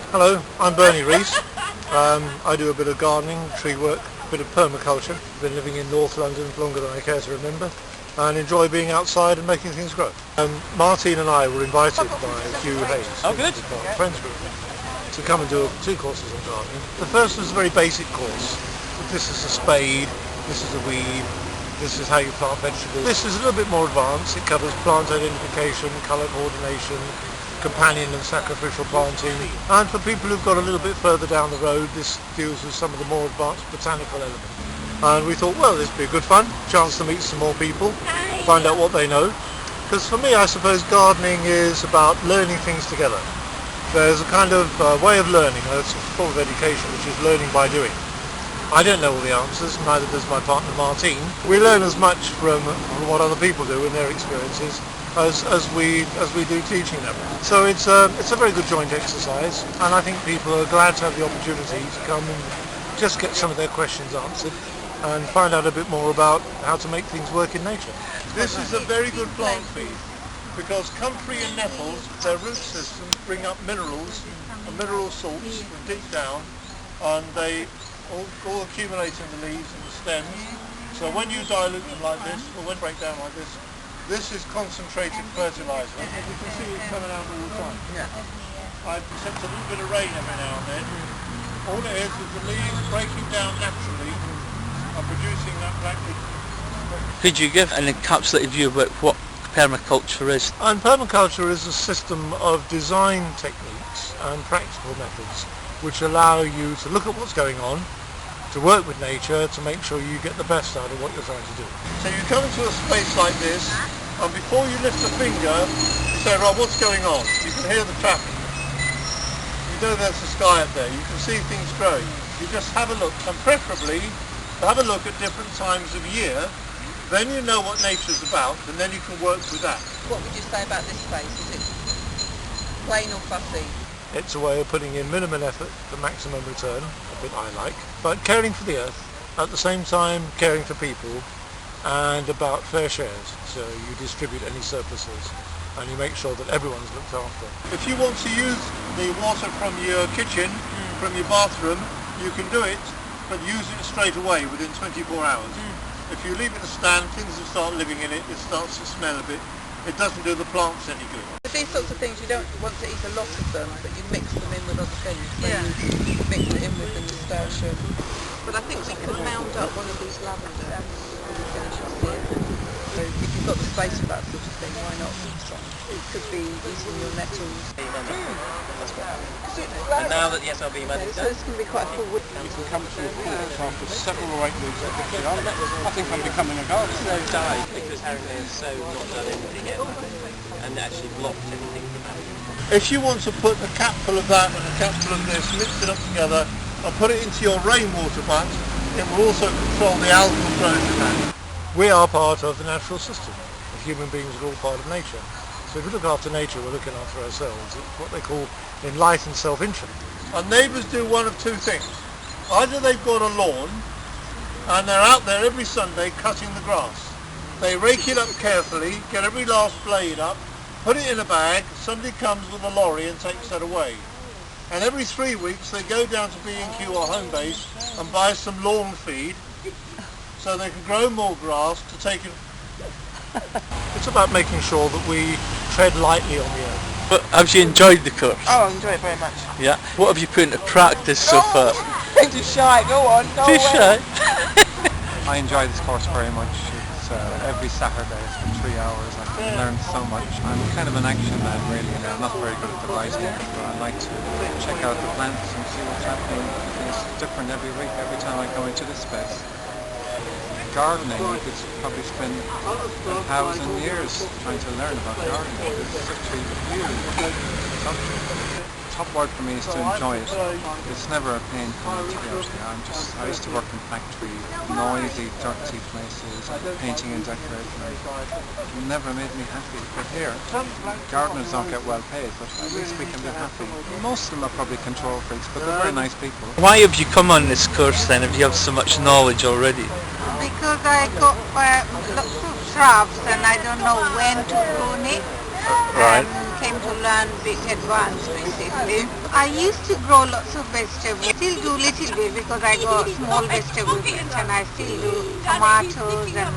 Hello, I'm Rees. I do a bit of gardening, tree work, a bit of permaculture. I've been living in North London longer than I care to remember and enjoy being outside and making things grow. Martine and I were invited by Hugh Hayes, friends group, to come and do 2 courses on gardening. The first was a very basic course. This is a spade, this is a weed, this is how you plant vegetables. This is a little bit more advanced. It covers plant identification, colour coordination, companion and sacrificial planting, and for people who've got a little bit further down the road, this deals with some of the more advanced botanical elements. And we thought, well, this would be a good fun, chance to meet some more people, find out what they know. Because for me, I suppose gardening is about learning things together. There's a kind of way of learning, a form of education, which is learning by doing. I don't know all the answers, neither does my partner Martine. We learn as much from what other people do and their experiences as we do teaching them. So it's a very good joint exercise, and I think people are glad to have the opportunity to come and just get some of their questions answered and find out a bit more about how to make things work in nature. This is a very good plant feed because comfrey and nettles, their root systems bring up minerals and mineral salts from deep down, and they all accumulate in the leaves and the stems. So when you dilute them like this, or when break down like this is concentrated fertilizer. As you can see, it's coming out all the time. I've sent a little bit of rain every now and then. All it is the leaves breaking down naturally and producing that black liquid. Could you give an encapsulated view about what permaculture is? And permaculture is a system of design techniques and practical methods which allow you to look at what's going on, to work with nature, to make sure you get the best out of what you're trying to do. So you come into a space like this, and before you lift a finger, you say, right, what's going on? You can hear the traffic. You know there's the sky up there. You can see things growing. You just have a look, and preferably have a look at different times of year. Then you know what nature's about, and then you can work with that. What would you say about this space? Is it plain or fussy? It's a way of putting in minimum effort for maximum return, a bit I like, but caring for the earth, at the same time caring for people, and about fair shares. So you distribute any surpluses and you make sure that everyone's looked after. If you want to use the water from your kitchen, from your bathroom, you can do it, but use it straight away within 24 hours. If you leave it to stand, things will start living in it, it starts to smell a bit. It doesn't do the plants any good. With these sorts of things, you don't want to eat a lot of them, but you mix them in with other things. So you mix it in with the nasturtium. But I think we could mound up one of these lavender when we finish up here. So if you've got the space for that sort of thing, why not? It could be eating your nettles. And now that the SLB money's So done, it's going to be quite full wood. You can come to a course after 7 or 8 weeks of the garden. I think I'm becoming a gardener. no died because Harringay has so not done anything ever and actually blocked everything from happening. If you want to put a capful of that and a capful of this, mix it up together and put it into your rainwater butt, it will also control the algal growth in that. We are part of the natural system. Human beings are all part of nature. So if we look after nature, we're looking after ourselves. It's what they call enlightened self-interest. Our neighbours do one of 2 things. Either they've got a lawn and they're out there every Sunday cutting the grass. They rake it up carefully, get every last blade up, put it in a bag, somebody comes with a lorry and takes that away. And every 3 weeks they go down to B&Q or Homebase and buy some lawn feed so they can grow more grass to take it. It's about making sure that we tread lightly on the earth. But have you enjoyed the course? Oh, I enjoy it very much. Yeah. What have you put into practice so far? Too shy, go on. Too shy. I enjoy this course very much. It's every Saturday, it's for 3 hours. I learn so much. I'm kind of an action man really, and I'm not very good at the writing, but I like to check out the plants and see what's happening. It's different every week, every time I go into this space. Gardening, you could probably spend 1,000 years trying to learn about gardening. It's such a huge subject. Top word for me is to enjoy it. It's never a pain for me, to be honest. I used to work in factories, noisy, dirty places, painting and decorating. It never made me happy. But here, gardeners don't get well paid, but at least we can be happy. Most of them are probably control freaks, but they're very nice people. Why have you come on this course then if you have so much knowledge already? Because I got lots of shrubs and I don't know when to prune it. Right. And came to learn a bit advanced basically. I used to grow lots of vegetables. Still do little bit because I got small vegetable beds and I still do tomatoes and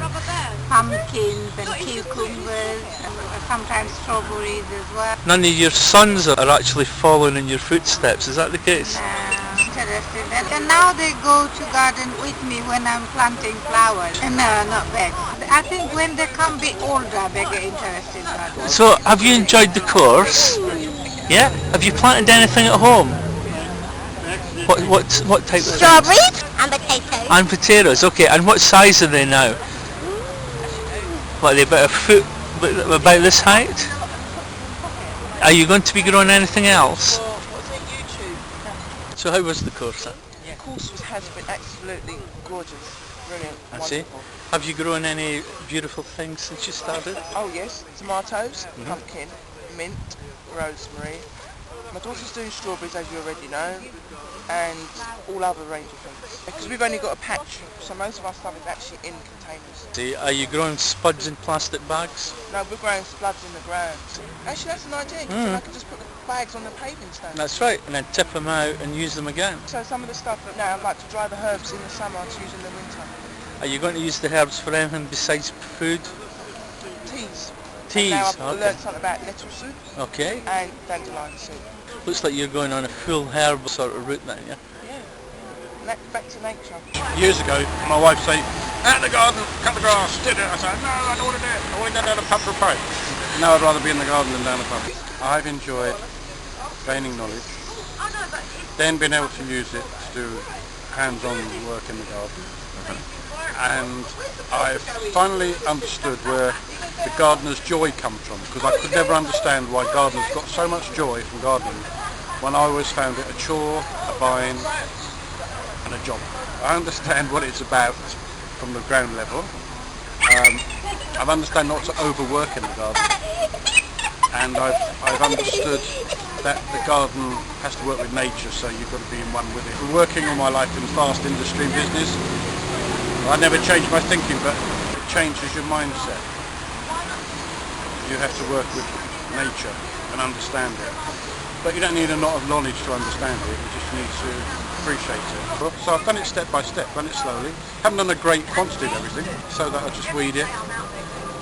pumpkins and cucumbers and sometimes strawberries as well. None of your sons are actually following in your footsteps, is that the case? Interested. And now they go to garden with me when I'm planting flowers. No, not beds. I think when they come a bit older, they get interested in garden. So, have you enjoyed the course? Yeah? Have you planted anything at home? What type of Strawberries and potatoes. And potatoes, okay. And what size are they now? What, are they about a foot, about this height? Are you going to be growing anything else? What's it, YouTube? So how was the course then? The course has been absolutely gorgeous, brilliant, I see. wonderful. Have you grown any beautiful things since you started? Oh yes, tomatoes, pumpkin, mint, rosemary. My daughter's doing strawberries, as you already know, and all other range of things. Because we've only got a patch, so most of our stuff is actually in containers. See, are you growing spuds in plastic bags? No, we're growing spuds in the ground. Actually, that's an idea. So I can just put the bags on the paving stone. That's right, and then tip them out and use them again. So some of the stuff that now I like to dry the herbs in the summer to use in the winter. Are you going to use the herbs for anything besides food? Teas. Teas, Now I've okay. learned something about nettle soup Okay. and dandelion soup. Looks like you're going on a full herb sort of route now, yeah? Back to nature. Years ago, my wife say, out in the garden, cut the grass, did it. I said, no, I don't want to do it. I want to go down the pub for a pint. Now I'd rather be in the garden than down the pub. I've enjoyed gaining knowledge, then being able to use it to do hands-on work in the garden. And I've finally understood where the gardener's joy comes from, because I could never understand why gardeners got so much joy from gardening when I always found it a chore, a bind, and a job. I understand what it's about from the ground level. I've understand not to overwork in the garden, and I've understood that the garden has to work with nature, so you've got to be in one with it. From working all my life in fast industry business, I never changed my thinking, but it changes your mindset. You have to work with nature and understand it. But you don't need a lot of knowledge to understand it, you just need to appreciate it. So I've done it step by step, done it slowly. Haven't done a great quantity of everything, so that I just weed it,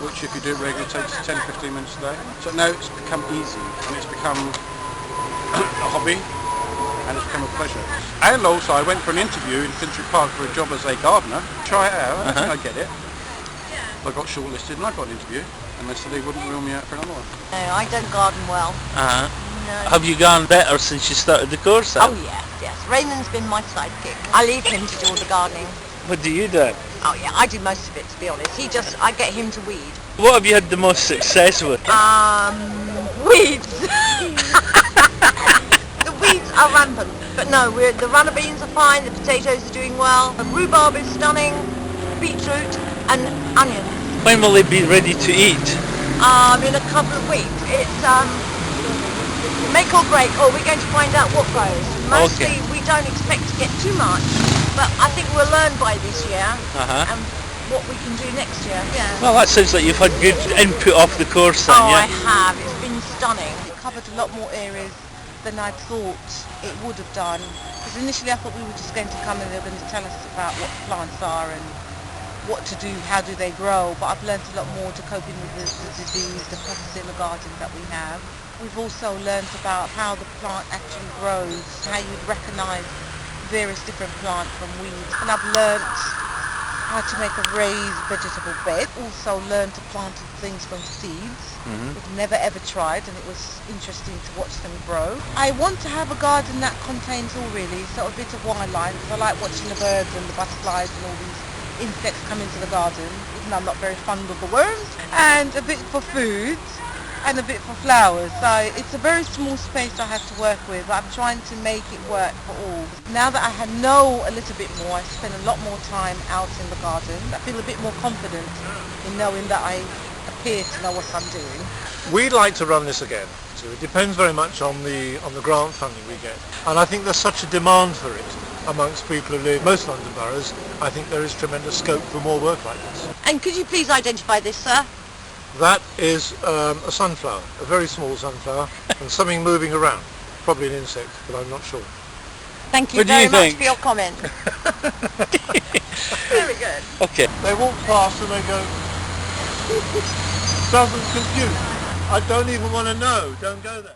which if you do it regularly takes 10-15 minutes a day. So now it's become easy, and it's become a hobby, and it's become a pleasure. And also I went for an interview in Finchley Park for a job as a gardener. Try it out, I think I get it. I got shortlisted and I got an interview, and they said they wouldn't rule me out for another one. No, I don't garden well. Uh-huh. No. Have you gone better since you started the course then? Oh yeah, yes. Raymond's been my sidekick. I leave him to do all the gardening. What do you do? Oh yeah, I do most of it to be honest. I get him to weed. What have you had the most success with? Weeds. The weeds are rampant. But no, the runner beans are fine, the potatoes are doing well, the rhubarb is stunning, beetroot and onions. When will they be ready to eat? In a couple of weeks. It's make or break, or we're going to find out what grows. Mostly we don't expect to get too much, but I think we'll learn by this year and what we can do next year. Yeah. Well, that sounds like you've had good input off the course then, I yeah? have. It's been stunning. It covered a lot more areas than I thought it would have done. Because initially I thought we were just going to come and they were going to tell us about what plants are and what to do, how do they grow, but I've learned a lot more to coping with the disease, the pests in the garden that we have. We've also learned about how the plant actually grows, how you'd recognise various different plants from weeds. And I've learnt how to make a raised vegetable bed. Also learned to plant things from seeds. We've never ever tried, and it was interesting to watch them grow. I want to have a garden that contains all really, sort of a bit of wildlife. I like watching the birds and the butterflies and all these insects come into the garden, even though I'm not very fond of the worms. And a bit for food and a bit for flowers. So it's a very small space I have to work with, but I'm trying to make it work for all. Now that I know a little bit more, I spend a lot more time out in the garden. I feel a bit more confident in knowing that I appear to know what I'm doing. We'd like to run this again. So it depends very much on the grant funding we get. And I think there's such a demand for it amongst people who live in most London boroughs. I think there is tremendous scope for more work like this. And could you please identify this, sir? That is a sunflower, a very small sunflower, and something moving around. Probably an insect, but I'm not sure. Thank you What do very you much think? for your comment. Very good. Okay. They walk past and they go, doesn't compute. I don't even want to know, don't go there.